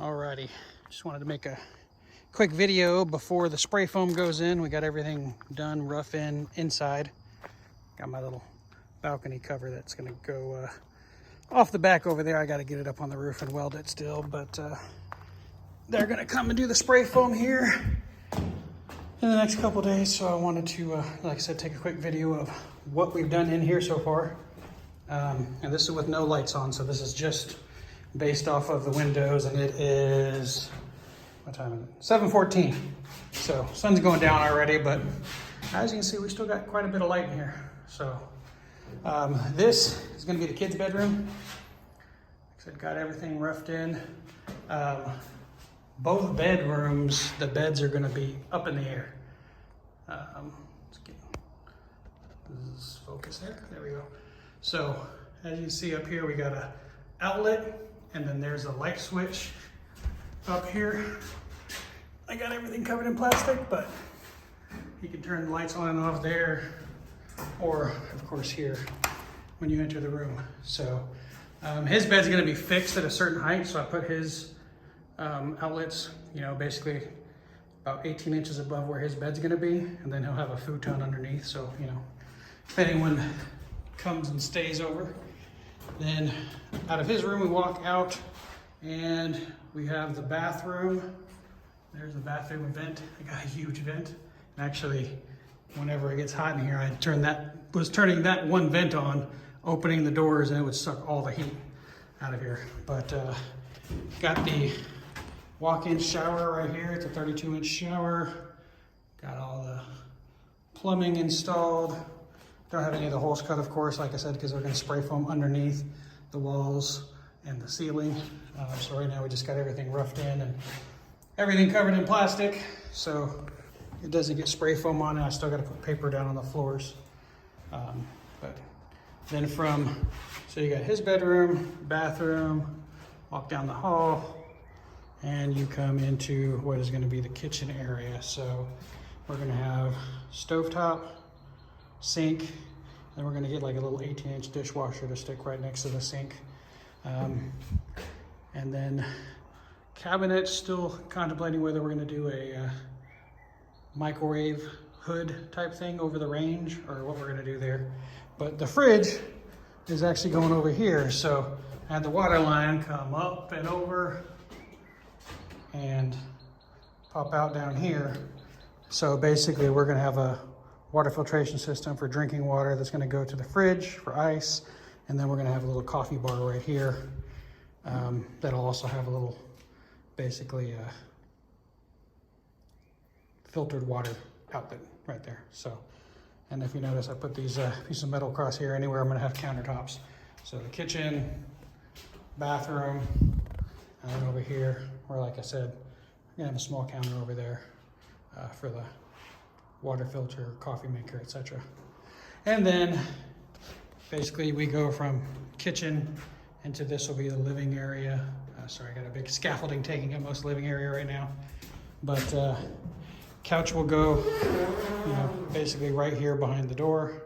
Alrighty, just wanted to make a quick video before the spray foam goes in. We got everything done, rough in, inside. Got my little balcony cover that's gonna go off the back over there. I gotta get it up on the roof and weld it still, but they're gonna come and do the spray foam here in the next couple days. So I wanted to, like I said, take a quick video of what we've done in here so far. And this is with no lights on, so this is just based off of the windows, and it is, what time is it? 7:14. So sun's going down already, but as you can see, we still got quite a bit of light in here. So this is gonna be the kids' bedroom. Like I said, got everything roughed in. Both bedrooms, the beds are gonna be up in the air. Let's get this focus there. There we go. So as you can see up here, we got a outlet, and then there's a light switch up here. I got everything covered in plastic, but you can turn the lights on and off there, or of course here when you enter the room. So his bed's gonna be fixed at a certain height, so I put his outlets, basically about 18 inches above where his bed's gonna be, and then he'll have a futon underneath, so if anyone comes and stays over. Then out of his room we walk out, and we have the bathroom. There's the bathroom vent. I got a huge vent. And actually, whenever it gets hot in here, I was turning that one vent on, opening the doors, and it would suck all the heat out of here. But got the walk-in shower right here. It's a 32-inch shower. Got all the plumbing installed. Don't have any of the holes cut, of course, like I said, because we're going to spray foam underneath the walls and the ceiling. So right now we just got everything roughed in and everything covered in plastic, so it doesn't get spray foam on it. I still got to put paper down on the floors. But then so you got his bedroom, bathroom, walk down the hall, and you come into what is going to be the kitchen area. So we're going to have stovetop, sink, and we're going to get like a little 18-inch dishwasher to stick right next to the sink. And then cabinets, still contemplating whether we're going to do a microwave hood type thing over the range or what we're going to do there. But the fridge is actually going over here, so I had the water line come up and over and pop out down here. So basically we're going to have a water filtration system for drinking water that's going to go to the fridge for ice, and then we're going to have a little coffee bar right here that'll also have a little, basically filtered water outlet right there. So, and if you notice, I put these pieces of metal across here. Anywhere I'm going to have countertops. So the kitchen, bathroom, and then over here, where, like I said, I'm going to have a small counter over there for the water filter, coffee maker, etc. And then basically we go from kitchen into this will be the living area. Sorry, I got a big scaffolding taking up most of the living area right now. But couch will go, basically right here behind the door.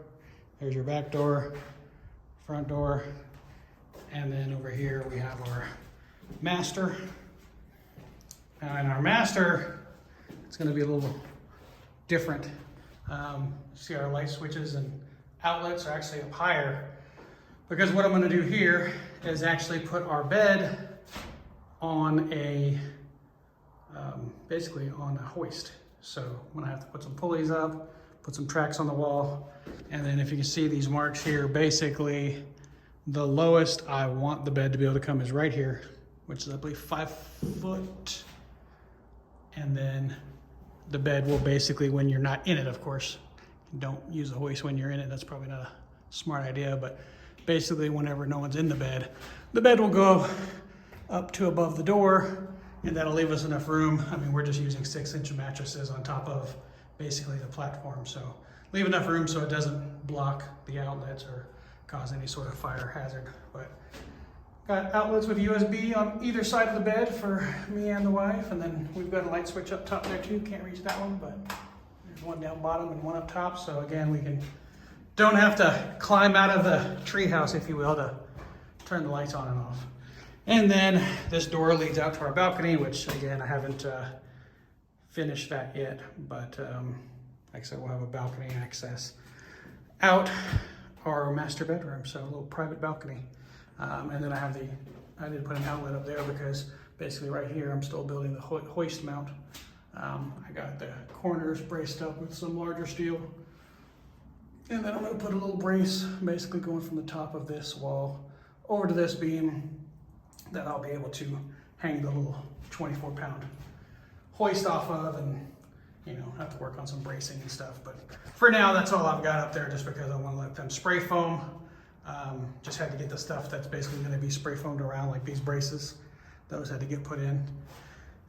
There's your back door, front door, and then over here we have our master. Now in our master, it's going to be a little different. See, our light switches and outlets are actually up higher, because what I'm going to do here is actually put our bed on a basically on a hoist. So I'm going to have to put some pulleys up, put some tracks on the wall, and then if you can see these marks here, basically the lowest I want the bed to be able to come is right here, which is I believe 5 foot, and then the bed will basically, when you're not in it, of course, don't use the hoist when you're in it. That's probably not a smart idea, but basically whenever no one's in the bed will go up to above the door, and that'll leave us enough room. I mean, we're just using 6-inch mattresses on top of basically the platform. So leave enough room so it doesn't block the outlets or cause any sort of fire hazard. But got outlets with USB on either side of the bed for me and the wife, and then we've got a light switch up top there too. Can't reach that one, but there's one down bottom and one up top. So again, we don't have to climb out of the tree house, if you will, to turn the lights on and off. And then this door leads out to our balcony, which again, I haven't finished that yet, but like I said, we'll have a balcony access out our master bedroom, so a little private balcony. And then I did put an outlet up there because basically right here, I'm still building the hoist mount. I got the corners braced up with some larger steel. And then I'm gonna put a little brace, basically going from the top of this wall over to this beam that I'll be able to hang the little 24-pound hoist off of, and have to work on some bracing and stuff. But for now, that's all I've got up there, just because I want to let them spray foam. Just had to get the stuff that's basically going to be spray foamed around, like these braces. Those had to get put in.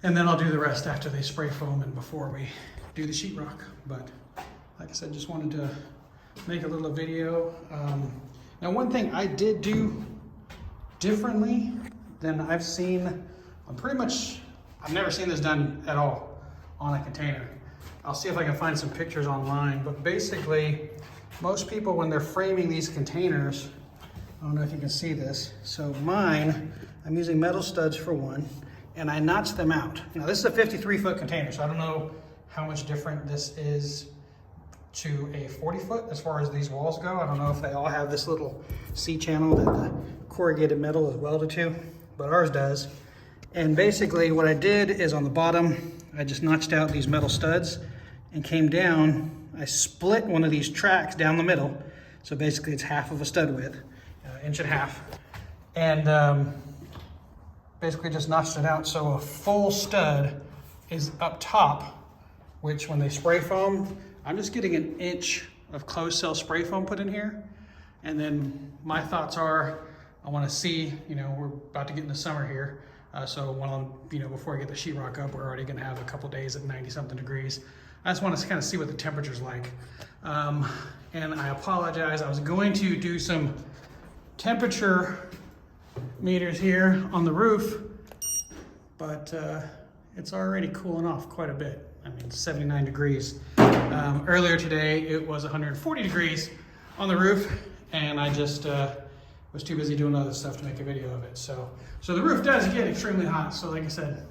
And then I'll do the rest after they spray foam and before we do the sheetrock. But like I said, just wanted to make a little video. Now, one thing I did do differently than I've seen, I've never seen this done at all on a container. I'll see if I can find some pictures online, but basically, most people, when they're framing these containers, I don't know if you can see this. So mine, I'm using metal studs for one, and I notched them out. Now this is a 53-foot container, so I don't know how much different this is to a 40-foot as far as these walls go. I don't know if they all have this little C-channel that the corrugated metal is welded to, but ours does. And basically what I did is on the bottom, I just notched out these metal studs and came down. I split one of these tracks down the middle. So basically it's half of a stud width, inch and a half. And basically just notched it out. So a full stud is up top, which when they spray foam, I'm just getting an inch of closed cell spray foam put in here. And then my thoughts are, I want to see, we're about to get into summer here. So while I'm, before I get the sheetrock up, we're already going to have a couple days at 90-something degrees. I just want to kind of see what the temperature's like. And I apologize. I was going to do some temperature meters here on the roof, but it's already cooling off quite a bit. I mean, 79 degrees. Earlier today, it was 140 degrees on the roof, and I just was too busy doing other stuff to make a video of it. So the roof does get extremely hot. So like I said,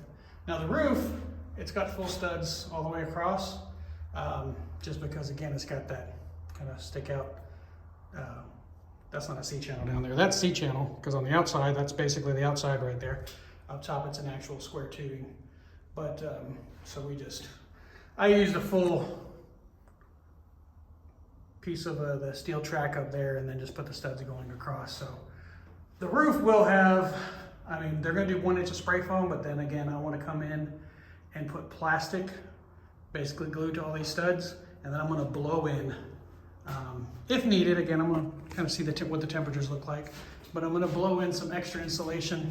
now the roof, it's got full studs all the way across, just because again, it's got that kind of stick out. That's not a C-channel down there. That's C-channel, because on the outside, that's basically the outside right there. Up top, it's an actual square tubing. But so I used a full piece of the steel track up there and then just put the studs going across. So the roof will have, they're gonna do 1 inch of spray foam, but then again, I wanna come in and put plastic, basically glued to all these studs, and then I'm gonna blow in, if needed. Again, I'm gonna kind of see what the temperatures look like, but I'm gonna blow in some extra insulation,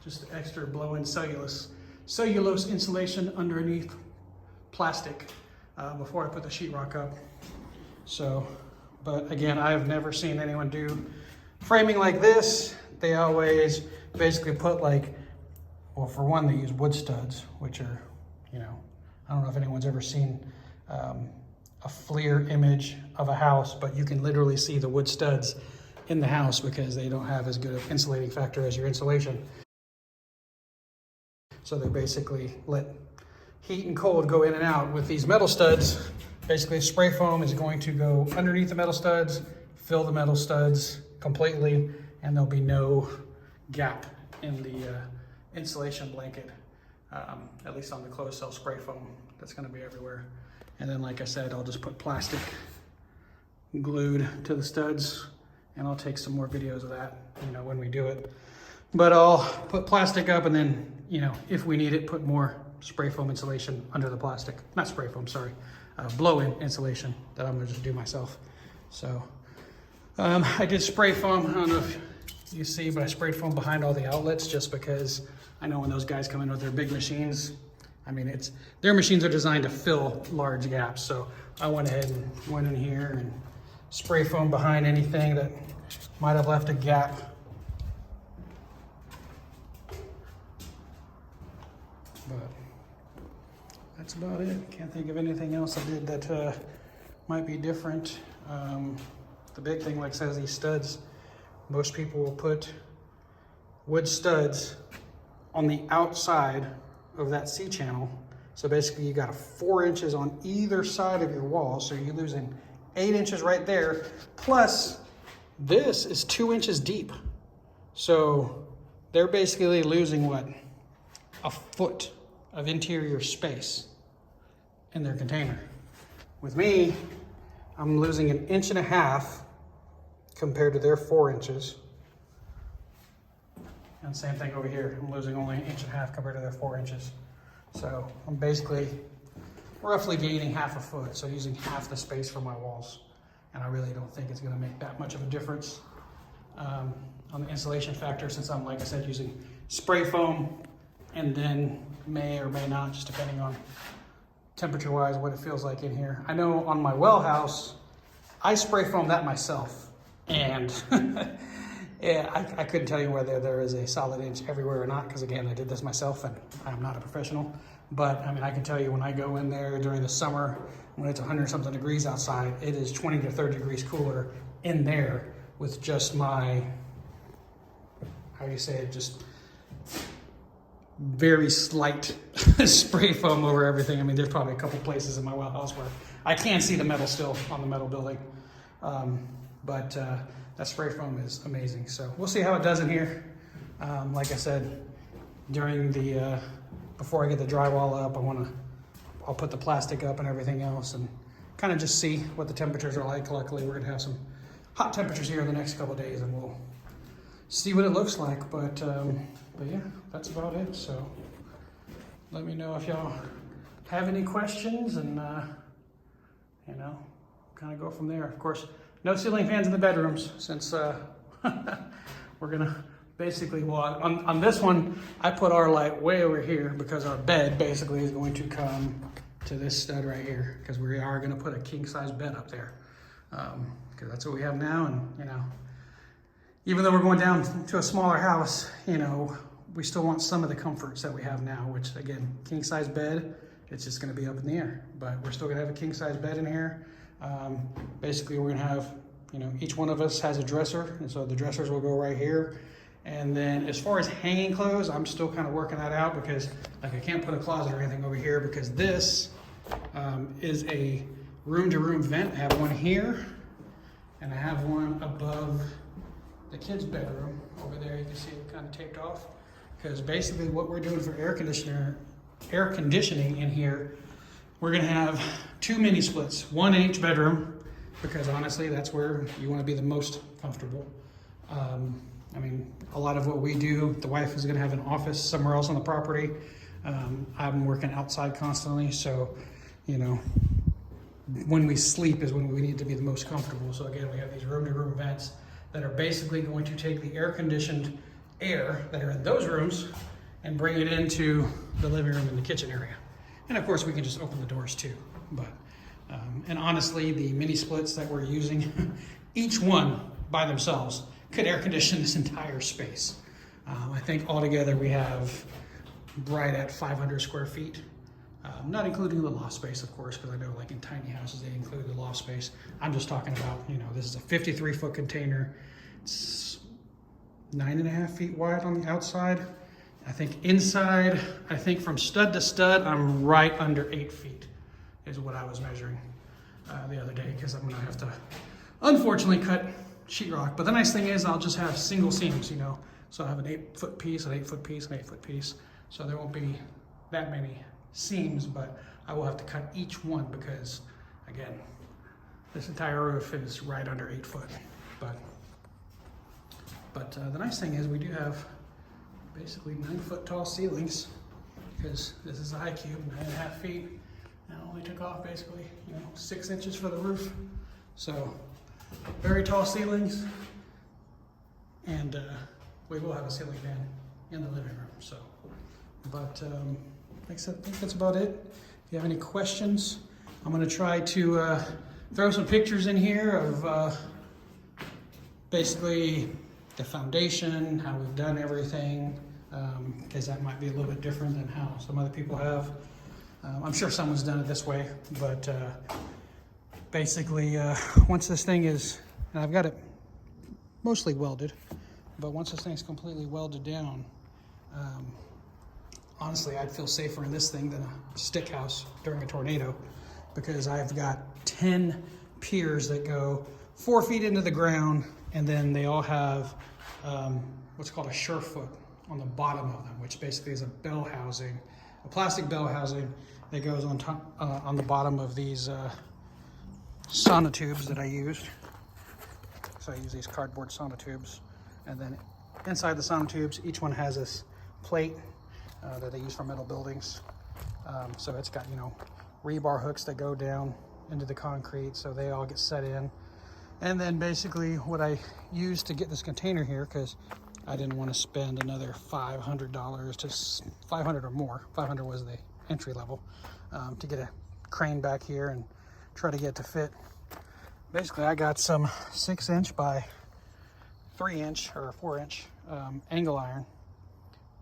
just extra blow in cellulose insulation underneath plastic before I put the sheetrock up. So, but again, I've never seen anyone do framing like this. They always basically put well, for one, they use wood studs, which are, I don't know if anyone's ever seen a FLIR image of a house, but you can literally see the wood studs in the house because they don't have as good of insulating factor as your insulation. So they basically let heat and cold go in and out with these metal studs. Basically, spray foam is going to go underneath the metal studs, fill the metal studs completely, and there'll be no gap in the insulation blanket, at least on the closed cell spray foam. That's going to be everywhere. And then, like I said, I'll just put plastic glued to the studs, and I'll take some more videos of that, when we do it. But I'll put plastic up, and then, if we need it, put more spray foam insulation under the plastic. Not spray foam, sorry. Blow-in insulation that I'm gonna just do myself. So I did spray foam. I don't know if you see, but I sprayed foam behind all the outlets just because I know when those guys come in with their big machines, their machines are designed to fill large gaps. So I went ahead and went in here and spray foam behind anything that might have left a gap. But that's about it. Can't think of anything else I did that might be different. The big thing, like I said, is these studs. Most people will put wood studs on the outside of that C-channel. So basically you got 4 inches on either side of your wall. So you're losing 8 inches right there. Plus this is 2 inches deep. So they're basically losing what? A foot of interior space in their container. With me, I'm losing 1.5 inches compared to their 4 inches. And same thing over here. I'm losing only 1.5 inches compared to their 4 inches. So I'm basically roughly gaining 1/2 foot. So using half the space for my walls. And I really don't think it's gonna make that much of a difference on the insulation factor, since I'm, like I said, using spray foam, and then may or may not, just depending on temperature-wise, what it feels like in here. I know on my well house, I spray foam that myself, and yeah, I couldn't tell you whether there is a solid inch everywhere or not, because again, I did this myself, and I'm not a professional. But I mean, I can tell you when I go in there during the summer, when it's 100-something degrees outside, it is 20 to 30 degrees cooler in there with just my, how do you say it, just very slight spray foam over everything. I mean, there's probably a couple places in my well house where I can see the metal still on the metal building. But that spray foam is amazing. So we'll see how it does in here. Like I said, during the, before I get the drywall up, I'll put the plastic up and everything else and kind of just see what the temperatures are like. Luckily, we're gonna have some hot temperatures here in the next couple of days, and we'll see what it looks like. But yeah, that's about it. So let me know if y'all have any questions, and you know, kind of go from there. Of course, no ceiling fans in the bedrooms, since we're gonna basically, well, on this one, I put our light way over here because our bed basically is going to come to this stud right here, because we are gonna put a king-size bed up there, because that's what we have now. And you know, even though we're going down to a smaller house, you know, we still want some of the comforts that we have now, which again, king-size bed, it's just gonna be up in the air, but we're still gonna have a king-size bed in here. Basically, we're gonna have, you know, each one of us has a dresser, and so the dressers will go right here. And then as far as hanging clothes, I'm still kind of working that out, because like I can't put a closet or anything over here, because this is a room-to-room vent. I have one here, and I have one above the kids' bedroom over there. You can see it kind of taped off, because basically what we're doing for air conditioning in here, we're gonna have 2 mini splits, one in each bedroom, because honestly, that's where you want to be the most comfortable. I mean, a lot of what we do, the wife is gonna have an office somewhere else on the property. I'm working outside constantly, so, you know, when we sleep is when we need to be the most comfortable. So again, we have these room-to-room vents that are basically going to take the air-conditioned air that are in those rooms and bring it into the living room and the kitchen area. And of course, we can just open the doors too. But, and honestly, the mini splits that we're using, each one by themselves could air condition this entire space. I think altogether we have right at 500 square feet, not including the loft space, of course, because I know like in tiny houses, they include the loft space. I'm just talking about, you know, this is a 53-foot container. It's 9.5 feet wide on the outside. I think inside, I think from stud to stud, I'm right under 8 feet is what I was measuring the other day, because I'm gonna have to, unfortunately, cut sheetrock. But the nice thing is I'll just have single seams, you know. So I have an 8-foot piece, an 8-foot piece, an 8-foot piece. So there won't be that many seams, but I will have to cut each one, because again, this entire roof is right under 8 foot. But the nice thing is we do have basically 9-foot tall ceilings, because this is a high cube, 9.5 feet. And I only took off basically, you know, 6 inches for the roof. So very tall ceilings, and we will have a ceiling fan in the living room. So, but like I said, I think that's about it. If you have any questions, I'm going to try to throw some pictures in here of basically the foundation, how we've done everything, because that might be a little bit different than how some other people have. I'm sure someone's done it this way, but basically, once this thing is, and I've got it mostly welded, But once this thing's completely welded down, honestly, I'd feel safer in this thing than a stick house during a tornado, because I've got 10 piers that go 4 feet into the ground, and then they all have what's called a surefoot on the bottom of them, which basically is a bell housing, a plastic bell housing that goes on top, on the bottom of these sonotubes that I used. So I use these cardboard sonotubes, and then inside the sonotubes, each one has this plate that they use for metal buildings. So it's got, you know, rebar hooks that go down into the concrete, so they all get set in. And then basically what I used to get this container here, because I didn't want to spend another $500 to 500 or more. 500 was the entry level, to get a crane back here and try to get it to fit. Basically, I got some 6-inch by 3-inch or 4-inch angle iron,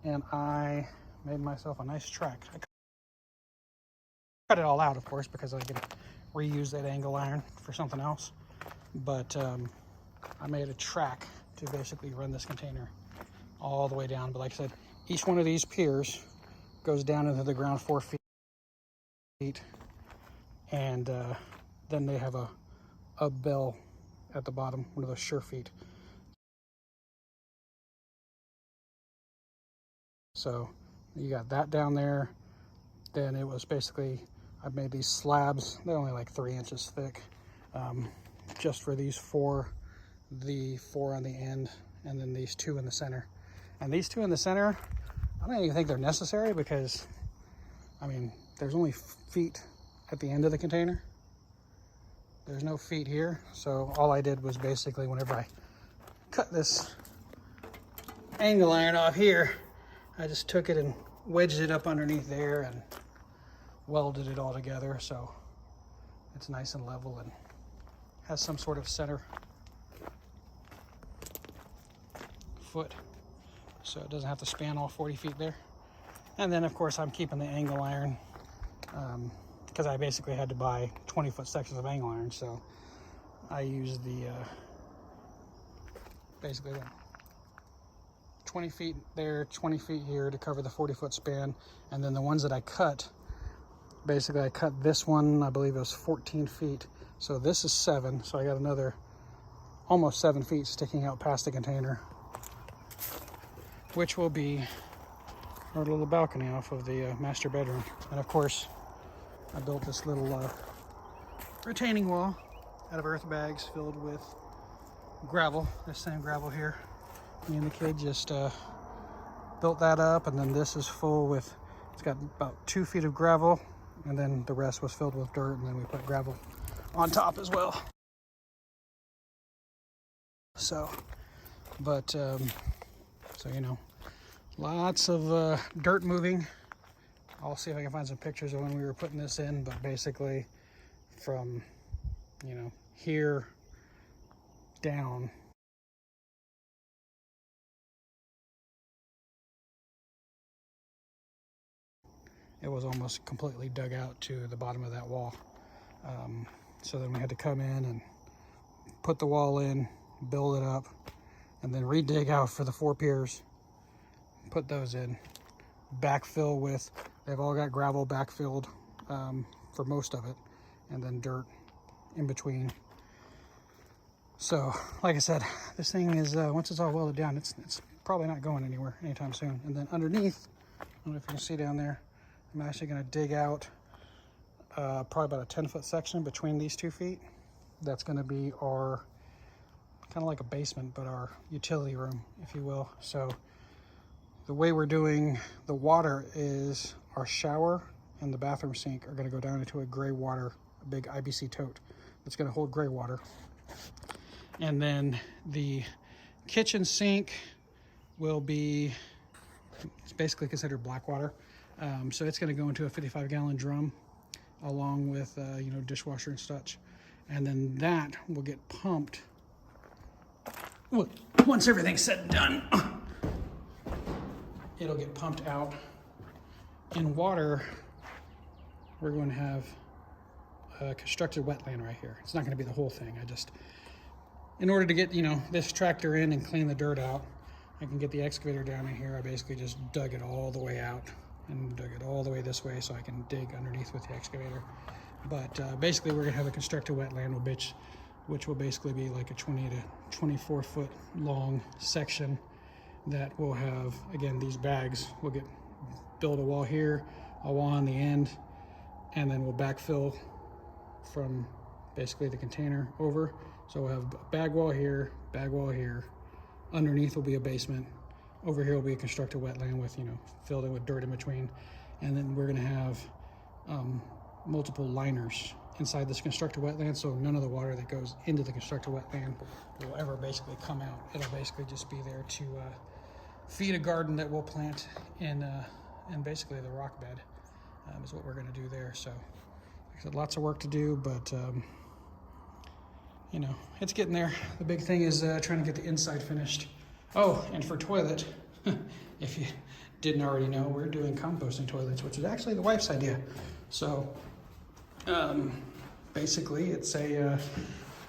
and I made myself a nice track. I cut it all out, of course, because I can reuse that angle iron for something else. But I made a track to basically run this container all the way down. But like I said, each one of these piers goes down into the ground 4 feet, and then they have a bell at the bottom, one of those sure feet. So you got that down there. Then it was basically, I made these slabs, they're only like 3 inches thick, just for these four, the 4 on the end, and then these 2 in the center. And these 2 in the center, I don't even think they're necessary, because I mean, there's only feet at the end of the container. There's no feet here. So all I did was basically, whenever I cut this angle iron off here, I just took it and wedged it up underneath there and welded it all together, so it's nice and level and has some sort of center foot, so it doesn't have to span all 40 feet there. And then of course I'm keeping the angle iron, because I basically had to buy 20-foot sections of angle iron, so I used the basically 20 feet there, 20 feet here to cover the 40-foot span. And then the ones that I cut, basically I cut this one, I believe it was 14 feet. So this is 7, so I got another almost 7 feet sticking out past the container, which will be our little balcony off of the master bedroom. And of course, I built this little retaining wall out of earth bags filled with gravel, this same gravel here. Me and the kid just built that up, and then this is full with, it's got about 2 feet of gravel, and then the rest was filled with dirt, and then we put gravel on top as well. So, but, so you know, lots of dirt moving. I'll see if I can find some pictures of when we were putting this in, but basically from, you know, here down, it was almost completely dug out to the bottom of that wall. So then we had to come in and put the wall in, build it up, and then re-dig out for the 4 piers, put those in, backfill with, they've all got gravel backfilled for most of it, and then dirt in between. So like I said, this thing is, once it's all welded down, it's probably not going anywhere anytime soon. And then underneath, I don't know if you can see down there, I'm actually going to dig out probably about a 10-foot section between these 2 feet. That's going to be our, kind of like a basement, but our utility room, if you will. So the way we're doing the water is our shower and the bathroom sink are going to go down into a gray water, a big IBC tote that's going to hold gray water. And then the kitchen sink will be, it's basically considered black water. So it's going to go into a 55-gallon drum along with, you know, dishwasher and such. And then that will get pumped. Once everything's said and done, it'll get pumped out. In water, we're going to have a constructed wetland right here. It's not going to be the whole thing. I just, in order to get, you know, this tractor in and clean the dirt out, I can get the excavator down in here, I basically just dug it all the way out and dug it all the way this way so I can dig underneath with the excavator. But basically we're gonna have a constructed wetland, which will basically be like a 20 to 24 foot long section that will have, again, these bags. We'll build a wall here, a wall on the end, and then we'll backfill from basically the container over. So we'll have a bag wall here, underneath will be a basement, over here will be a constructed wetland with, filled in with dirt in between, and then we're gonna have multiple liners inside this constructed wetland, so none of the water that goes into the constructed wetland will ever basically come out. It'll basically just be there to feed a garden that we'll plant in basically the rock bed, is what we're gonna do there. So like I said, lots of work to do, but it's getting there. The big thing is trying to get the inside finished. Oh, and for toilet, if you didn't already know, we're doing composting toilets, which is actually the wife's idea. So basically it's I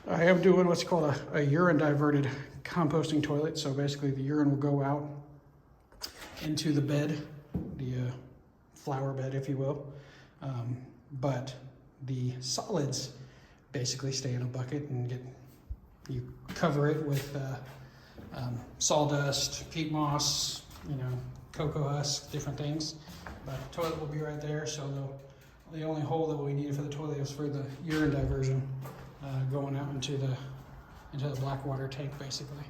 am doing what's called a urine diverted composting toilet. So basically the urine will go out into the bed, the flower bed, if you will. But the solids basically stay in a bucket and you cover it with sawdust, peat moss, cocoa husk, different things. But the toilet will be right there, so the only hole that we needed for the toilet is for the urine diversion, going out into the black water tank, basically.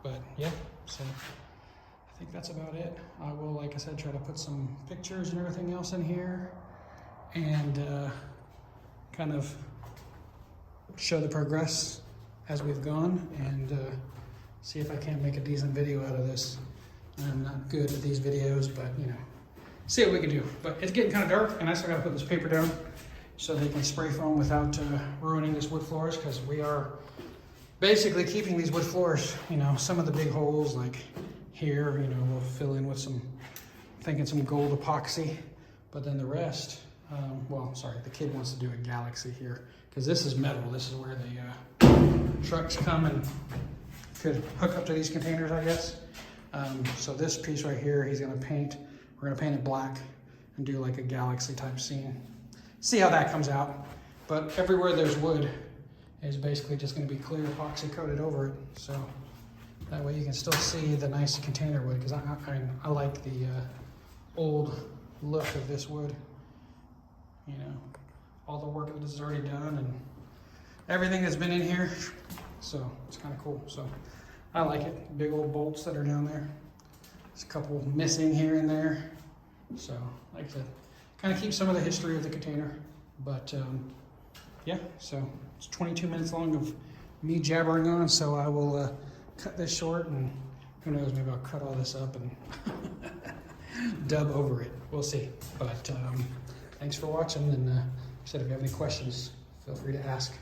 But yeah, so I think that's about it. I will, like I said, try to put some pictures and everything else in here, and kind of show the progress as we've gone, and see if I can't make a decent video out of this. I'm not good at these videos, but see what we can do. But it's getting kind of dark, and I still gotta put this paper down so they can spray foam without ruining this wood floors, because we are basically keeping these wood floors, some of the big holes like here, we'll fill in with some gold epoxy, but then the rest, the kid wants to do a galaxy here, because this is metal. This is where the trucks come and could hook up to these containers, I guess. So this piece right here, we're gonna paint it black and do like a galaxy type scene. See how that comes out. But everywhere there's wood is basically just gonna be clear epoxy coated over it. So that way you can still see the nice container wood, because I like the old look of this wood. All the work that is already done and everything that's been in here. So it's kind of cool. So I like it. Big old bolts that are down there. There's a couple missing here and there. So like I said, kind of keep some of the history of the container. But yeah, so it's 22 minutes long of me jabbering on. So I will cut this short, and who knows, maybe I'll cut all this up and dub over it. We'll see. But thanks for watching, and like I said, if you have any questions, feel free to ask.